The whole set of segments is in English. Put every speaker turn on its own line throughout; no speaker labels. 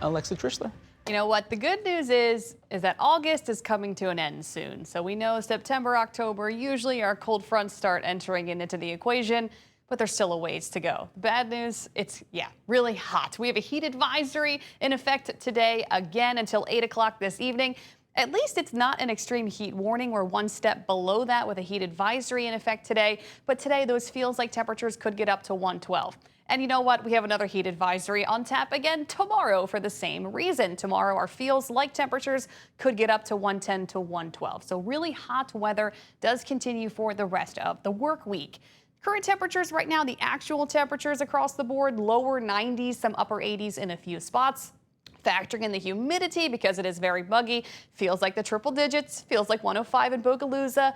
Alexa Trischler.
You know what? The good news is that August is coming to an end soon. So we know September, October, usually our cold fronts start entering into the equation, but there's still a ways to go. The bad news, it's, really hot. We have a heat advisory in effect today again until 8 o'clock this evening. At least it's not an extreme heat warning. We're one step below that with a heat advisory in effect today. But today, those feels like temperatures could get up to 112. And you know what? We have another heat advisory on tap again tomorrow for the same reason. Tomorrow, our feels like temperatures could get up to 110 to 112. So really hot weather does continue for the rest of the work week. Current temperatures right now, the actual temperatures across the board, lower 90s, some upper 80s in a few spots. Factoring in the humidity because it is very muggy, feels like the triple digits, feels like 105 in Bogalusa,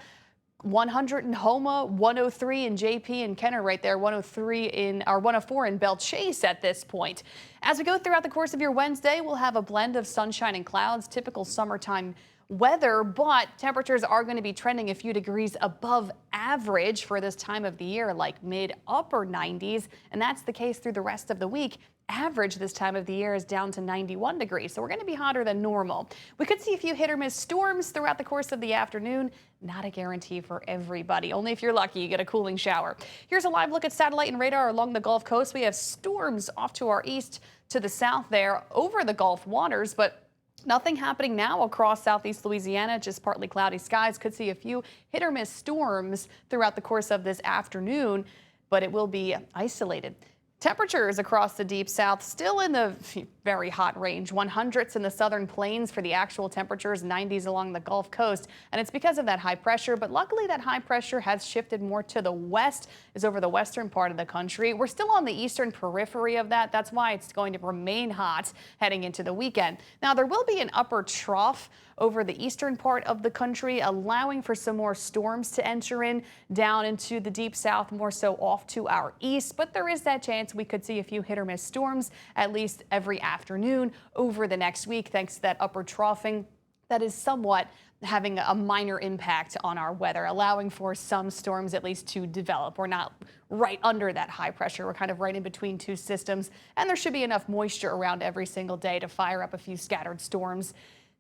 100 in Homa, 103 in JP and Kenner right there, 104 in Belle Chase at this point. As we go throughout the course of your Wednesday, we'll have a blend of sunshine and clouds, typical summertime weather, but temperatures are going to be trending a few degrees above average for this time of the year, like mid-upper 90s, and that's the case through the rest of the week. Average this time of the year is down to 91 degrees, so we're going to be hotter than normal. We could see a few hit or miss storms throughout the course of the afternoon. Not a guarantee for everybody. Only if you're lucky you get a cooling shower. Here's a live look at satellite and radar along the Gulf Coast. We have storms off to our east to the south there over the Gulf waters, but nothing happening now across southeast Louisiana, just partly cloudy skies. Could see a few hit or miss storms throughout the course of this afternoon, but it will be isolated. Temperatures across the deep south still in the very hot range, 100s in the southern plains for the actual temperatures, 90s along the Gulf Coast. And it's because of that high pressure. But luckily, that high pressure has shifted more to the west, is over the western part of the country. We're still on the eastern periphery of that. That's why it's going to remain hot heading into the weekend. Now, there will be an upper trough over the eastern part of the country, allowing for some more storms to enter in down into the deep south, more so off to our east. But there is that chance we could see a few hit or miss storms at least every afternoon over the next week, thanks to that upper troughing that is somewhat having a minor impact on our weather, allowing for some storms at least to develop. We're not right under that high pressure. We're kind of right in between two systems, and there should be enough moisture around every single day to fire up a few scattered storms.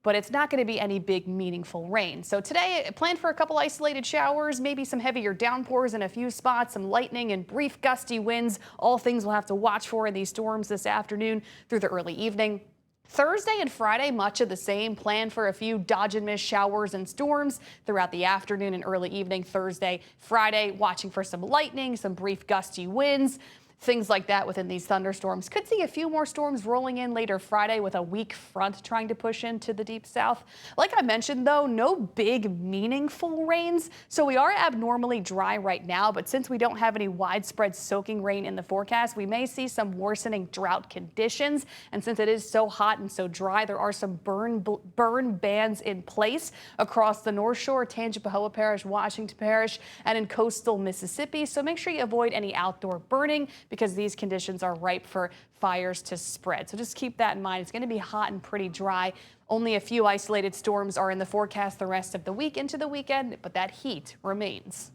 But it's not going to be any big meaningful rain. So today, plan for a couple isolated showers, maybe some heavier downpours in a few spots, some lightning and brief gusty winds. All things we'll have to watch for in these storms this afternoon through the early evening. Thursday and Friday, much of the same. Plan for a few dodge and miss showers and storms throughout the afternoon and early evening. Thursday, Friday, watching for some lightning, some brief gusty winds. Things like that within these thunderstorms. Could see a few more storms rolling in later Friday with a weak front trying to push into the deep south. Like I mentioned, though, no big meaningful rains. So we are abnormally dry right now, but since we don't have any widespread soaking rain in the forecast, we may see some worsening drought conditions. And since it is so hot and so dry, there are some burn bans in place across the North Shore, Tangipahoa Parish, Washington Parish, and in coastal Mississippi. So make sure you avoid any outdoor burning, because these conditions are ripe for fires to spread. So just keep that in mind. It's going to be hot and pretty dry. Only a few isolated storms are in the forecast the rest of the week into the weekend, but that heat remains.